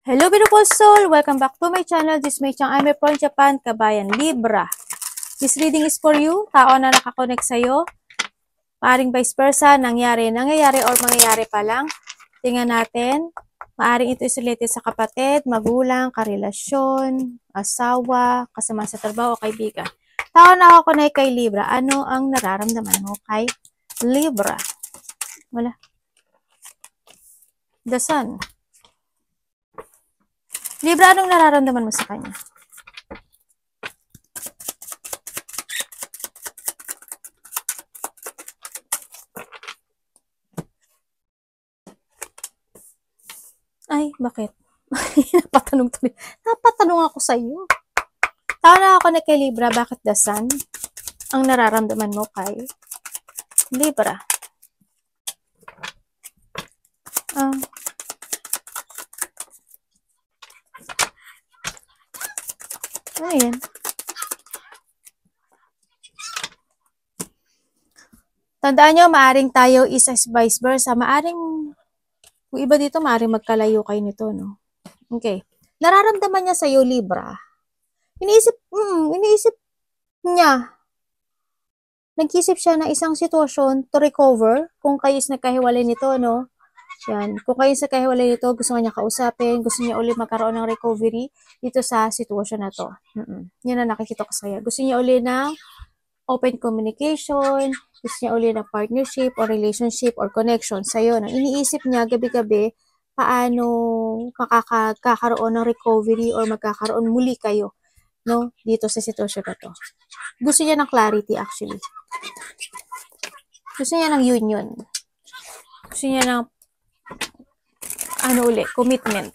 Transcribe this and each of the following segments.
Hello beautiful soul! Welcome back to my channel. This is my channel. I'm from Japan, Kabayan, Libra. This reading is for you. Tao na nakakonect sa'yo. Maaring vice versa, nangyayari, or mangyayari pa lang. Tingnan natin. Maaring ito is related sa kapatid, magulang, karelasyon, asawa, kasama sa trabaho, o kaibigan. Tao na nakakonect kay Libra. Ano ang nararamdaman mo kay Libra? Wala. The Sun. Libra, anong nararamdaman mo sa kanya? Ay, bakit? Napatanong ako sa iyo. Tao na ako na kay Libra, bakit the Sun? Ang nararamdaman mo kay Libra. Ano yan? Tandaan nyo, maaring tayo is vice versa. Maaring, kung iba dito, maaring magkalayo kayo nito, no? Okay. Nararamdaman niya sa iyo, Libra. Iniisip niya. Nag-isip siya na isang sitwasyon to recover kung kayo is nagkahiwalay nito, no? Yan. Kung kayo is nagkahiwalay nito, gusto niya kausapin, gusto niya ulit magkaroon ng recovery dito sa sitwasyon na to. Yan na nakikita ko sa'yo. Gusto niya ulit ng open communication, gusto niya ulit ng partnership or relationship or connection sa'yo. No? Iniisip niya gabi-gabi paano makakaroon ng recovery or magkakaroon muli kayo, no, dito sa sitwasyon na to. Gusto niya ng clarity actually. Gusto niya ng union. Gusto niya ng commitment.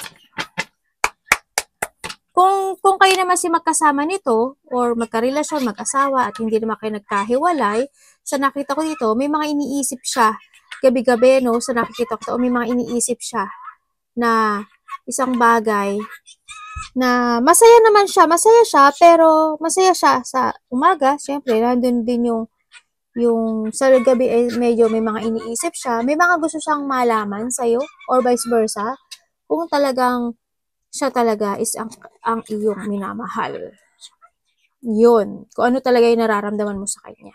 Kung kayo naman si magkasama nito or magkarelasyon, mag-asawa at hindi naman kayo nagkahiwalay, sa nakita ko dito, may mga iniisip siya gabi-gabi, no, sa nakikita ko may mga iniisip siya na isang bagay na masaya siya, pero masaya siya sa umaga, syempre, nandun din yung sa gabi medyo may mga iniisip siya, may mga gusto siyang malaman sa'yo, or vice versa, kung talagang siya talaga is ang iyong minamahal. Yun. Kung ano talaga yung nararamdaman mo sa kanya.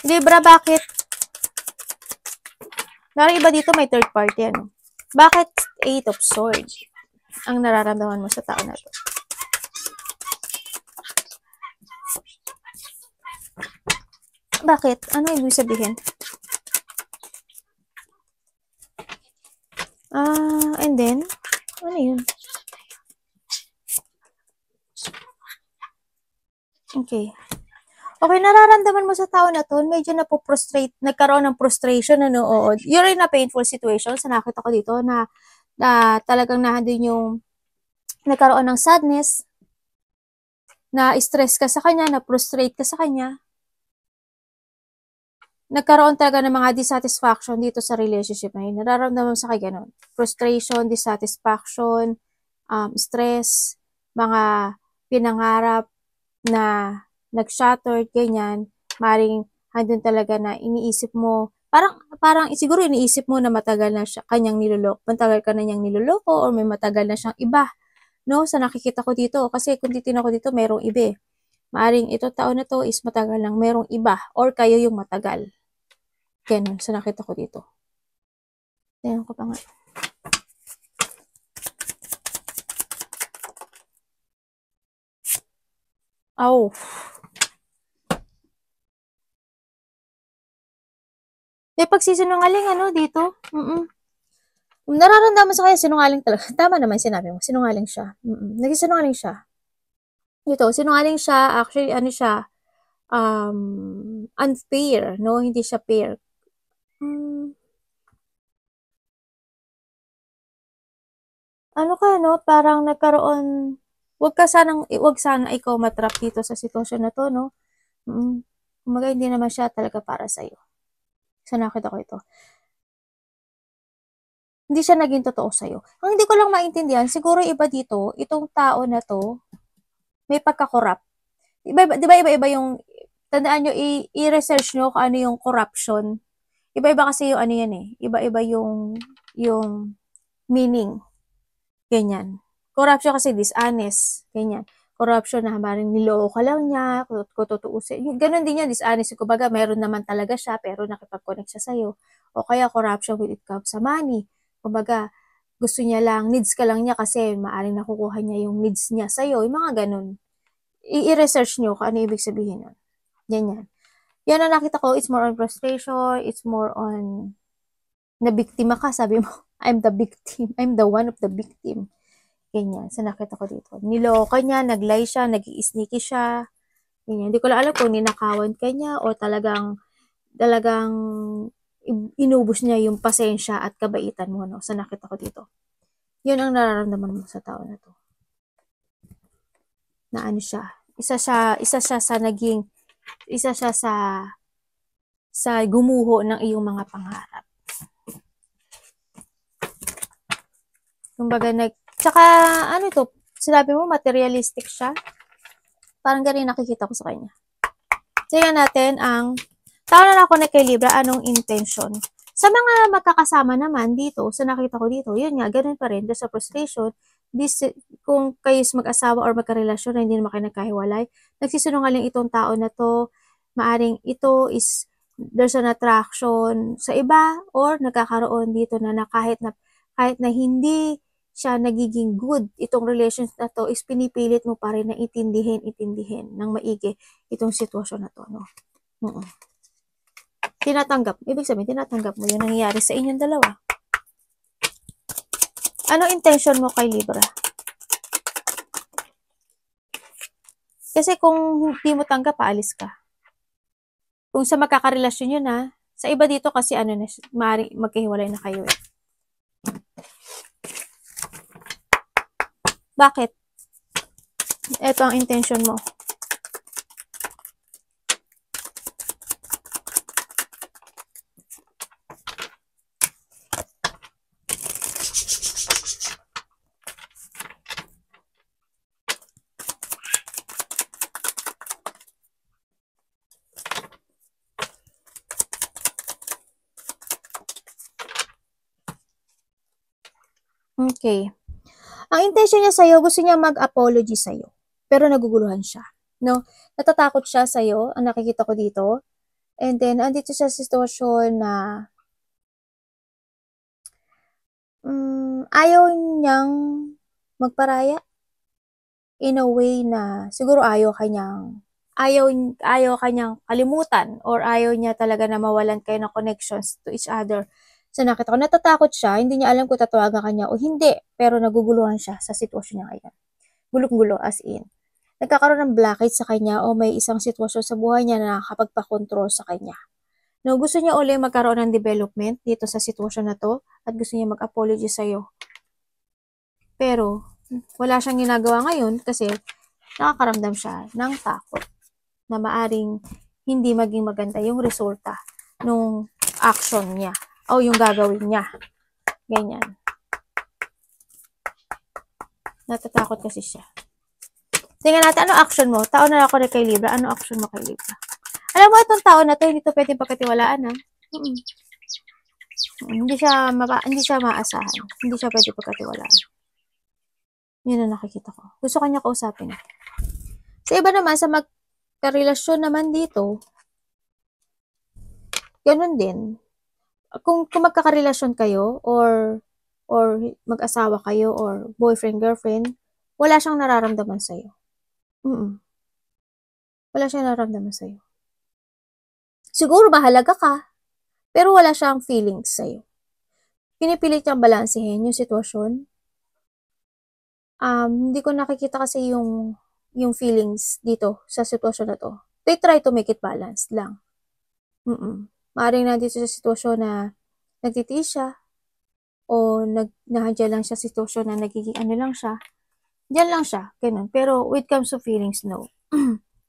Libra, bakit? Parang iba dito may third party, ano? Bakit 8 of Swords ang nararamdaman mo sa tao na to? Bakit? Ano ibig sabihin? And then, ano yun? Okay. Okay, nararamdaman mo sa tao na to, medyo nagkaroon ng frustration, ano, oo. You're in a painful situation, sa nakita ko dito, na talagang nandun yung nagkaroon ng sadness, na stress ka sa kanya, na frustrate ka sa kanya. Nagkaroon talaga ng mga dissatisfaction dito sa relationship na yun. Nararamdaman mo sa kanya ganun. Frustration, dissatisfaction, stress, mga pinangarap na nag-shattered, ganyan. Maring handun talaga na iniisip mo, parang siguro iniisip mo na matagal na siya kanyang niloloko, matagal ka na niyang niloloko, or may matagal na siyang iba, no? Sa nakikita ko dito, kasi kung titignan ko dito, merong iba. Maaring ito taon na to is matagal lang merong iba, or kayo yung matagal. Ganun, sa nakita ko dito. Tingnan ko pa nga. Oh. May pagsisinungaling, ano, dito. Nararamdaman sa kanya, sinungaling talaga. Tama naman sinabi mo, sinungaling siya. Nagsisinungaling siya. Dito, sinungaling siya, actually, ano siya, unfair, no? Hindi siya fair. Ano ka, no? Parang nagkaroon, wag sana ikaw matrap dito sa sitwasyon na to, no? Kumaga, hindi naman siya talaga para sa'yo. So, nakita ko ito. Hindi siya naging totoo sa'yo. Ang hindi ko lang maintindihan, siguro iba dito, itong tao na to, may pagka-corrupt. Di ba iba-iba yung, tandaan nyo, i-research nyo kung ano yung corruption. Iba-iba kasi yung ano yan eh. Iba-iba yung yung meaning. Ganyan. Corruption kasi dishonest. Ganyan. Corruption na maring niloko ka lang niya, kung tutuusin. Ganun din yan, dishonest. Kumbaga, meron naman talaga siya, pero nakipag-connect siya sa'yo. O kaya, corruption when it comes sa money. Kumbaga, gusto niya lang, needs ka lang niya kasi maaring nakukuha niya yung needs niya sa'yo. Yung mga ganun. I-research nyo kung ano ibig sabihin nun. Ganyan. Yan ang nakita ko, it's more on frustration, it's more on nabiktima ka, sabi mo, I'm the victim, I'm the one of the victim. Ganyan, sa nakita ko dito. Niloko niya, nag-lie siya, nag-i-sneaky siya. Ganyan. Hindi ko lang alam kung ninakawan ka niya o talagang inubos niya yung pasensya at kabaitan mo, no? Sa nakita ko dito. Yun ang nararamdaman mo sa tao na to. Na ano siya. Isa siya sa gumuho ng iyong mga pangarap. Kumbaga tsaka ano to, sinabi mo materialistic siya. Parang ganun nakikita ko sa kanya. Tingnan natin ang tao na ako na kay Libra, anong intention. Sa mga magkakasama naman dito, sa nakita ko dito, yun nga, ganun pa rin, there's a frustration. Kung kayo mag-asawa or magkarelasyon na hindi naman kayo nagkahiwalay, nagsisinungaling itong tao na to, maaring ito is, there's an attraction sa iba, or nagkakaroon dito na kahit na hindi siya nagiging good, itong relationship na to is pinipilit mo pa rin na intindihin ng maigi itong sitwasyon na to, no? Tinatanggap, ibig sabihin, tinatanggap mo yung nangyayari sa inyong dalawa. Anong intention mo kay Libra? Kasi kung hindi mo tanggap, paalis ka. Kung sa magkakarelasyon yun ha, sa iba dito kasi ano na, magkahiwalay na kayo eh. Bakit? Ito ang intention mo. Okay. Ang intention niya sa'yo, gusto niya mag-apology sa'yo. Pero naguguluhan siya. No? Natatakot siya sa'yo, ang nakikita ko dito. And then, andito siya sa sitwasyon na ayaw niyang magparaya. In a way na siguro ayaw kanyang kalimutan or ayaw niya talaga na mawalan kayo ng connections to each other. So nakita ko, natatakot siya, hindi niya alam kung tatawagan kanya o hindi, pero naguguluhan siya sa sitwasyon niya ngayon. Gulong-gulo as in. Nagkakaroon ng blockage sa kanya o may isang sitwasyon sa buhay niya na nakakapagpa-control sa kanya. No, gusto niya ulit magkaroon ng development dito sa sitwasyon na to at gusto niya mag-apology sa'yo. Pero, wala siyang ginagawa ngayon kasi nakakaramdam siya ng takot na maaring hindi maging maganda yung resulta nung action niya o yung gagawin niya. Ganyan. Natatakot kasi siya. Tingnan natin, ano action mo? Tao na ako na kay Libra. Ano action mo kay Libra? Alam mo, itong tao na to, hindi to pwedeng pagkatiwalaan, ha? Hindi siya maasahan. Hindi siya pwede pagkatiwalaan. Yun ang nakikita ko. Gusto kanya kausapin. Sa iba naman, sa magkarelasyon naman dito, ganun din. Kung magkakarelasyon kayo or mag-asawa kayo or boyfriend, girlfriend, wala siyang nararamdaman sa'yo. Wala siyang nararamdaman sa'yo. Siguro mahalaga ka, pero wala siyang feelings sa'yo. Pinipilit niyang balansehin yung sitwasyon. Hindi ko nakikita kasi yung feelings dito sa sitwasyon na to. They try to make it balanced lang. Maaaring nandito sa sitwasyon na nagtitiis siya o nandiyan lang siya sa sitwasyon na nagiging ano lang siya. Diyan lang siya, ganun. Pero when it comes to feelings, no.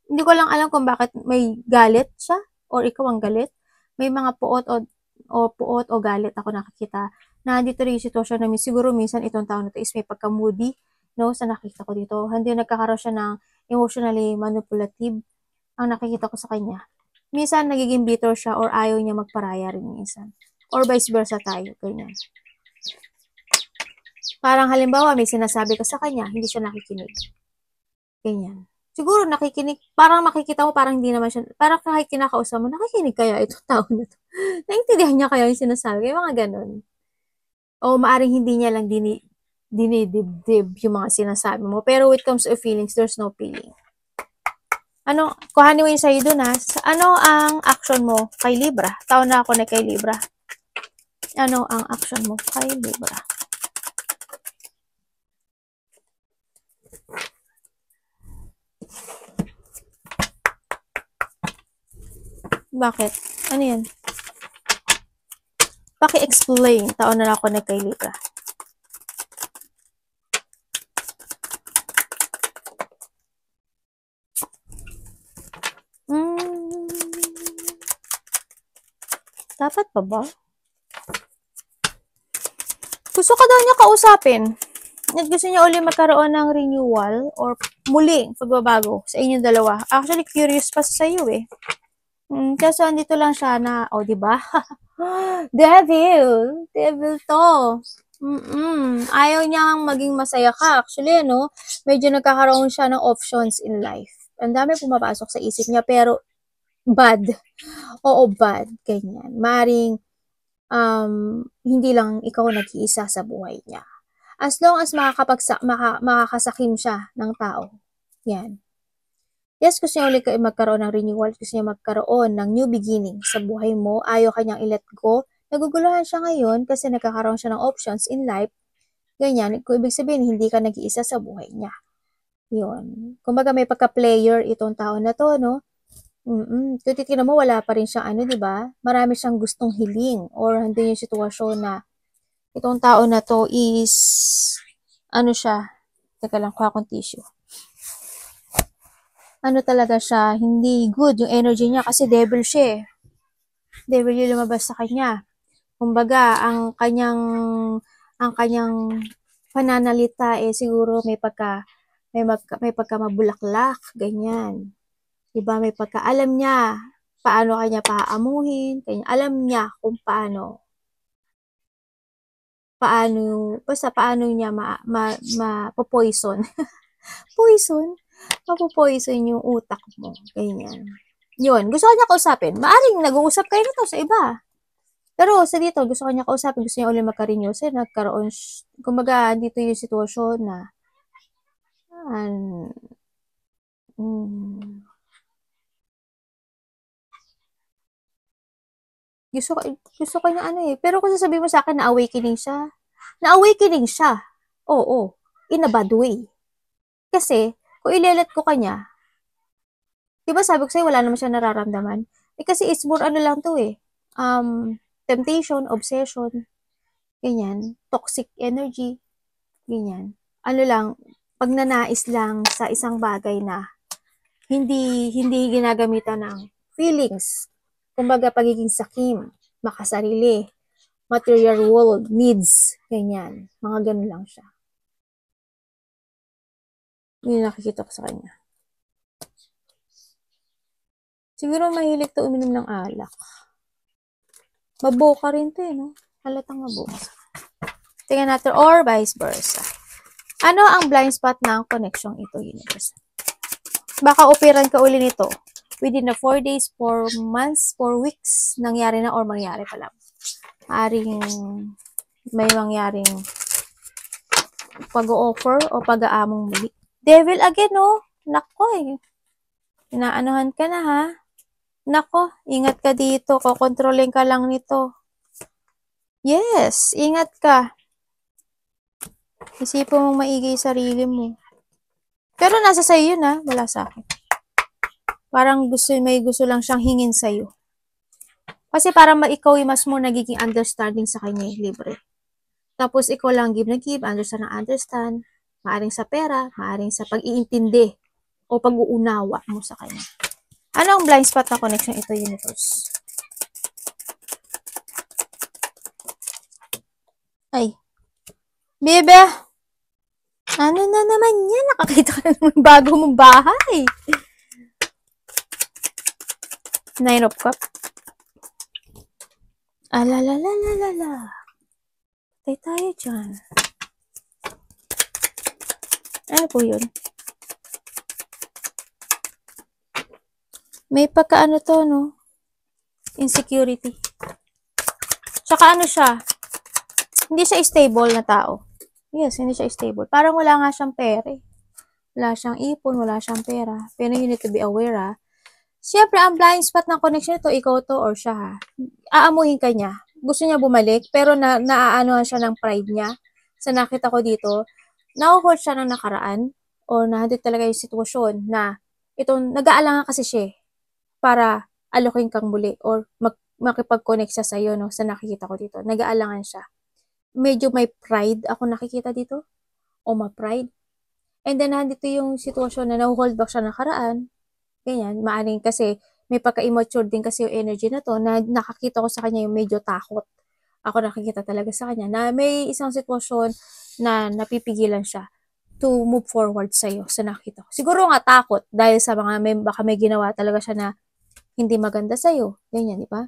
Hindi ko lang alam kung bakit may galit siya or ikaw ang galit. May mga puot o galit ako nakikita na dito rin yung sitwasyon na siguro minsan itong tao na to is may pagka-moody, no, sa nakikita ko dito. Hindi nagkakaroon siya ng emotionally manipulative ang nakikita ko sa kanya. Minsan nagiging bitter siya or ayaw niya magparaya rin minsan. Or vice versa tayo, ganyan. Parang halimbawa, may sinasabi ka sa kanya, hindi siya nakikinig. Ganyan. Siguro nakikinig, parang makikita mo, parang hindi naman siya, parang kahit kinakausap mo, nakikinig kaya itong tao na to. Naintindihan niya kaya yung sinasabi, yung mga ganun. O maaring hindi niya lang dinidibdib yung mga sinasabi mo. Pero when it comes to feelings, there's no feeling. Ano, kuhanin mo yung sa'yo dun ha. Ano ang action mo kay Libra? Taon na ako na kay Libra. Ano ang action mo kay Libra? Bakit? Ano yan? Paki-explain. Taon na ako na kay Libra. Dapat pa ba? Gusto ka daw niya kausapin. At gusto niya ulit magkaroon ng renewal or muling pagbabago sa inyong dalawa. Actually, curious pa sa iyo eh. Kaso andito lang siya na, oh, di ba? Devil! Devil to. Ayaw niyang maging masaya ka. Actually, ano, medyo nagkakaroon siya ng options in life. Ang dami pumapasok sa isip niya, pero bad. Oo, bad. Ganyan. Maring, hindi lang ikaw nag-iisa sa buhay niya. As long as makakasakim siya ng tao. Yan. Yes, gusto niya ulit magkaroon ng renewal. Gusto niya magkaroon ng new beginning sa buhay mo. Ayaw kanyang i-let go. Naguguluhan siya ngayon kasi nagkakaroon siya ng options in life. Ganyan. Kung ibig sabihin, hindi ka nag-iisa sa buhay niya. Yun. Kumbaga may pagka-player itong tao na to, no? Kung titignan mo, wala pa rin siyang ano, di ba? Marami siyang gustong hiling or hindi yung sitwasyon na itong tao na to is ano siya? Teka lang, kuha akong tissue. Ano talaga siya, hindi good yung energy niya kasi devil siya eh. Devil yung lumabas sa kanya. Kumbaga, ang kanyang pananalita eh siguro may pagka mabulaklak, ganyan. Diba, may pagka-alam niya paano kanya paamuhin, kanya alam niya kung basta paano niya ma-poison. Poison? Mapopoison yung utak mo. Ganyan. Yun. Gusto kanya kausapin. Maaring nag-uusap kayo nito sa iba. Pero sa dito, gusto kanya kausapin. Gusto niya ulit magka-renew. Kasi nagkaroon, kumbaga, dito yung sitwasyon na gusto ko na ano eh. Pero kung sasabihin mo sa akin na awakening siya, na-awakening siya. Oo. In a bad way. Kasi, kung ilelet ko kanya, diba sabi ko sa'yo, wala naman siya nararamdaman. Eh kasi it's more ano lang to eh. Temptation, obsession, ganyan. Toxic energy, ganyan. Ano lang, pagnanais lang sa isang bagay na hindi ginagamitan ng feelings. Kumbaga, pagiging sakim, makasarili, material world, needs, ganyan. Mga ganun lang siya. Yun nakikita ko sa kanya. Siguro mahilig to uminom ng alak. Maboka rin to eh, no? Halatang maboka. Tingnan natin, or vice versa. Ano ang blind spot ng connection ito, universe? Baka operan ka uli nito within the 4 days, 4 months, 4 weeks, nangyari na or mangyari pa lang. Aring may mangyaring pag-o-offer o pag-aamong muli. Devil again, no? Nako eh. Inaanuhan ka na ha. Nako, ingat ka dito. Kokontrolin ka lang nito. Yes, ingat ka. Isipin mong maigi yung sarili mo. Pero nasa sa'yo yun ha. Wala sa akin. Parang may gusto lang siyang hingin sa'yo. Kasi parang ikaw yung mas mo nagiging understanding sa kanya libre. Tapos ikaw lang give na give, understand na understand. Maaring sa pera, maaring sa pag-iintindi o pag-uunawa mo sa kanya. Ano ang blind spot na connection ito, universe? Ay. Bebe! Ano na naman yan? Nakakita ka na naman bago mong bahay. 9 of Cups. Alalalalala. Tay tayo dyan. Ano po yun? May pagkaano to, no? Insecurity. Tsaka ano siya, hindi siya stable na tao. Yes, hindi siya stable. Parang wala nga siyang pera. Wala siyang ipon, wala siyang pera. Pero you need to be aware, ha. Siyempre, ang blind spot ng connection nito, ikaw to or siya, ha. Aamuhin ka niya. Gusto niya bumalik, pero naaanohan siya ng pride niya. Sa nakita ko dito, na-hurt siya ng nakaraan or nahadit talaga yung sitwasyon na itong nag-aalangan kasi siya para alokin kang muli or makipag-connect siya sa'yo, no, sa nakikita ko dito. Nag-aalangan siya. Medyo may pride ako nakikita dito o ma-pride. And then, nandito yung sitwasyon na na-hold back siya nakaraan. Ganyan, maaring kasi may pagka-immature din kasi yung energy na to na nakakita ko sa kanya yung medyo takot. Ako nakikita talaga sa kanya na may isang sitwasyon na napipigilan siya to move forward sa'yo sa nakita ko. Siguro nga takot dahil sa mga baka may ginawa talaga siya na hindi maganda sa'yo. Ganyan, di ba?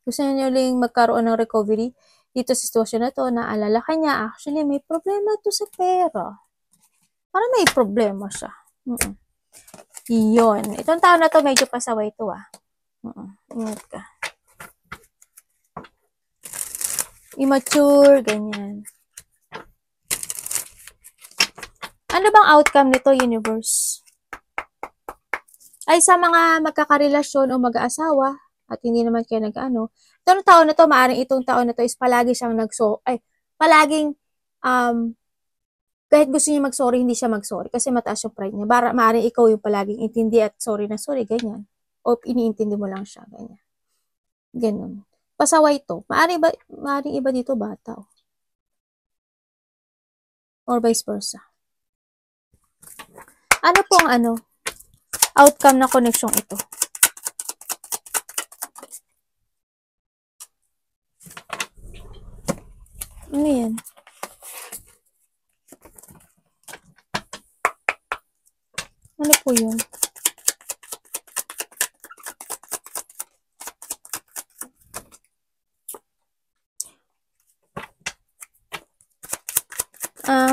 Gusto niya uling magkaroon ng recovery dito sa sitwasyon na to, naalala ka niya, actually may problema to sa pera. Parang may problema siya. Yun. Itong tao na to, medyo pasaway to, ah. Ingat ka. Immature, ganyan. Ano bang outcome nito, universe? Ay sa mga magkakarelasyon o mag-aasawa, at hindi naman kayo nag-ano, itong tao na to, maaaring itong tao na to is palagi siyang palaging, kahit gusto niya mag-sorry, hindi siya mag-sorry kasi mataas yung pride niya. Maaaring ikaw yung palaging intindi at sorry na sorry, ganyan. O iniintindi mo lang siya, ganyan. Ganun. Pasaway to. Maaaring iba dito bata. Or vice versa. Ano pong outcome na connection ito? Ano yan? Ano po yun?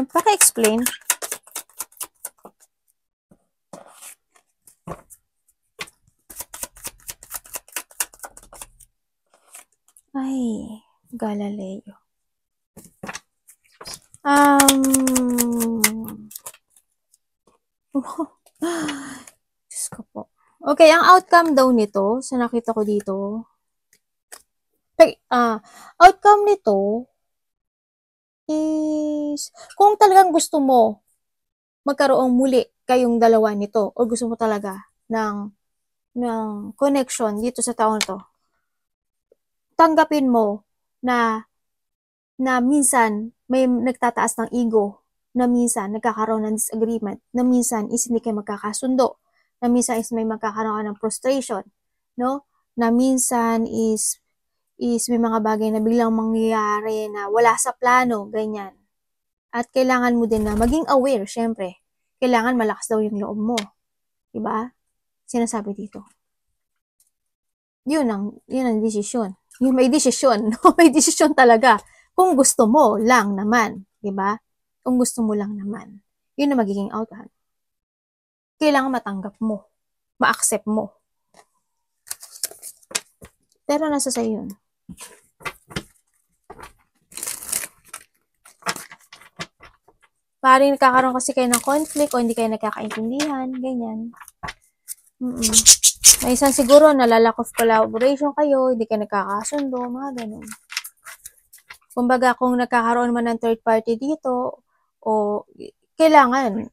Paki-explain. Ay, Galileo. Diyos ko po. Okay, ang outcome daw nito, sa nakita ko dito, outcome nito is, kung talagang gusto mo magkaroong muli kayong dalawa nito, o gusto mo talaga ng connection dito sa taon to, tanggapin mo na minsan may nagtataas ng ego, na minsan nagkakaroon ng disagreement, na minsan is hindi kayo magkakasundo, na minsan is may magkakaroon ng frustration, no? Na minsan is may mga bagay na biglang mangyayari na wala sa plano, ganyan. At kailangan mo din na maging aware, syempre. Kailangan malakas daw yung loob mo. Diba? Sinasabi dito. Yun ang desisyon. Yung may desisyon, no? May desisyon talaga. Kung gusto mo lang naman, diba? Kung gusto mo lang naman. Yun ang magiging outcome. Kailangan matanggap mo. Ma-accept mo. Pero nasa sa'yo yun. Paring nagkakaroon kasi kayo ng conflict o hindi kayo nagkakaintindihan, ganyan. May isang siguro na lack of collaboration kayo, hindi kayo nagkakasundo, mga ganun. Kumbaga, kung nagkakaroon man ng third party dito, o kailangan,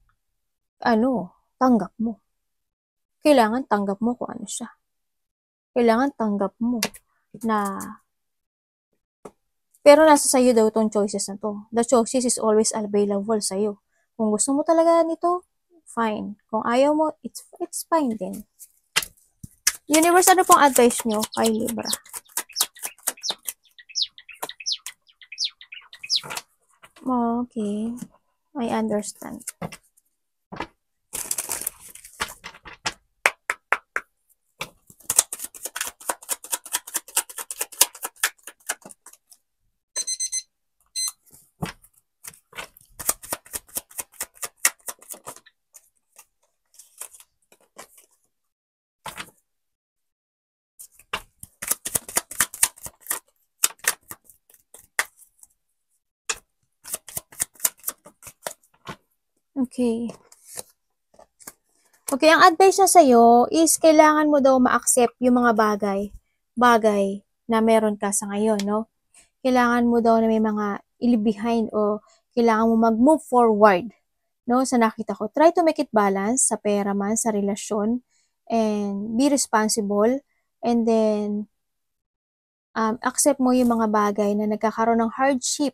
tanggap mo. Kailangan tanggap mo kung ano siya. Kailangan tanggap mo na pero nasa sa'yo daw itong choices na to. The choices is always available sa'yo. Kung gusto mo talaga nito, fine. Kung ayaw mo, it's fine din. Universe, ano pong advice nyo kay Libra? Okay. I understand. Okay. Okay, ang advice niya sa'yo is kailangan mo daw ma-accept yung mga bagay na meron ka sa ngayon, no? Kailangan mo daw na may mga i-leave behind o kailangan mo mag-move forward, no? Sa nakita ko, try to make it balance sa pera man, sa relasyon, and be responsible, and then accept mo yung mga bagay na nagkakaroon ng hardship,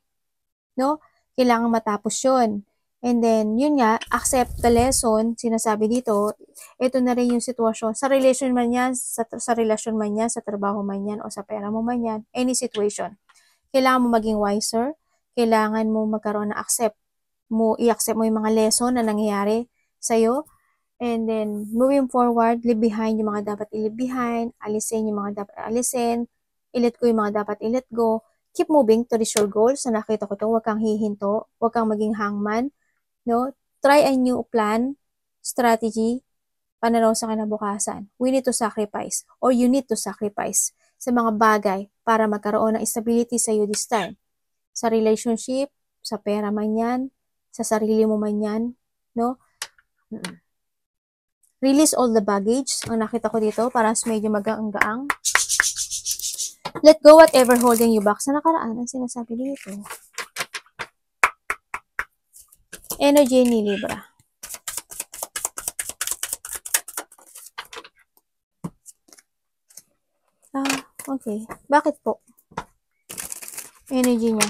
no? Kailangan matapos yun. And then, yun nga, accept the lesson, sinasabi dito, ito na rin yung sitwasyon, sa relasyon man yan, sa relasyon man yan, sa trabaho man yan, o sa pera mo man yan, any situation. Kailangan mo maging wiser, kailangan mo magkaroon ng i-accept mo yung mga lesson na nangyayari sa'yo, and then, moving forward, leave behind yung mga dapat i-leave behind, alisin yung mga dapat alisin, i-let go yung mga dapat i-let go, keep moving to reach your goals. Na nakita ko to, huwag kang hihinto, huwag kang maging hangman, no? Try a new plan, strategy, pananaw sa kinabukasan. We need to sacrifice, or you need to sacrifice sa mga bagay para magkaroon ng stability sa iyo this time. Sa relationship, sa pera man yan, sa sarili mo man yan, no? Release all the baggage. Ang nakita ko dito, para medyo magaang-gaang. Let go whatever holding you back. Sa nakaraan, ang sinasabi dito. Energy ni Libra. Okay. Bakit po? Energy niya.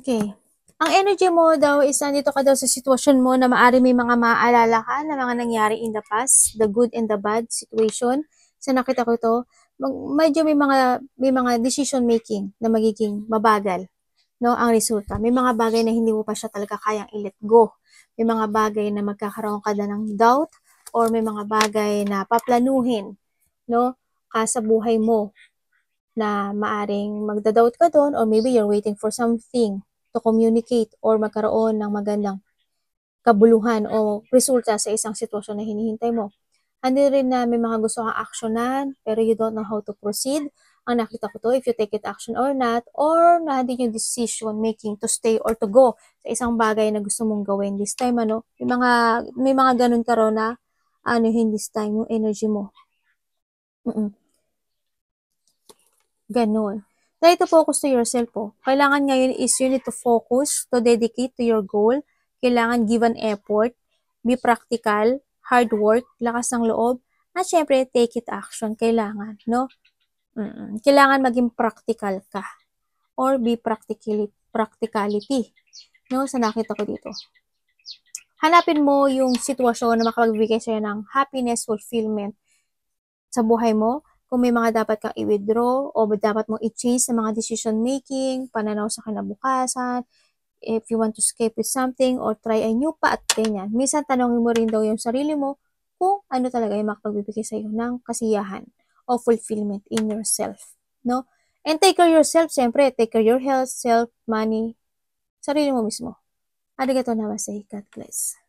Okay. Ang energy mo daw is nandito ka daw sa sitwasyon mo na maari may mga maaalala ka na mga nangyari in the past, the good and the bad situation. Sa nakita ko ito, medyo may mga decision making na magiging mabagal, no, ang resulta. May mga bagay na hindi mo pa siya talaga kayang i-let go. May mga bagay na magkakaroon ka na ng doubt, or may mga bagay na paplanuhin, no, ka sa buhay mo na maaring magda-doubt ka doon, or maybe you're waiting for something to communicate or magkaroon ng magandang kabuluhan o resulta sa isang sitwasyon na hinihintay mo. Hindi rin na may mga gusto kang aksyonan, pero you don't know how to proceed. Ang nakita ko to, if you take it action or not, or nandun yung decision making to stay or to go sa isang bagay na gusto mong gawin this time, ano, may mga ganun ka raw na, this time, yung energy mo. Ganun. Try to focus to yourself po. Kailangan ngayon is you need to focus, to dedicate to your goal. Kailangan give an effort, be practical, hard work, lakas ng loob, at syempre, take it action. Kailangan, no? Kailangan maging practical ka. Or be practicality. No? Sa nakita ko dito. Hanapin mo yung sitwasyon na makapagbigay sa'yo ng happiness, fulfillment sa buhay mo. Kung may mga dapat kang i-withdraw o dapat mong i-change sa mga decision making, pananaw sa kinabukasan, if you want to escape with something or try a new path, ganyan. Minsan tanongin mo rin daw yung sarili mo kung ano talaga yung makapagbibigay sa iyo ng kasiyahan o fulfillment in yourself, no? And take care of yourself, siyempre, take care of your health, self, money, sarili mo mismo. Arigatou namaste, God bless.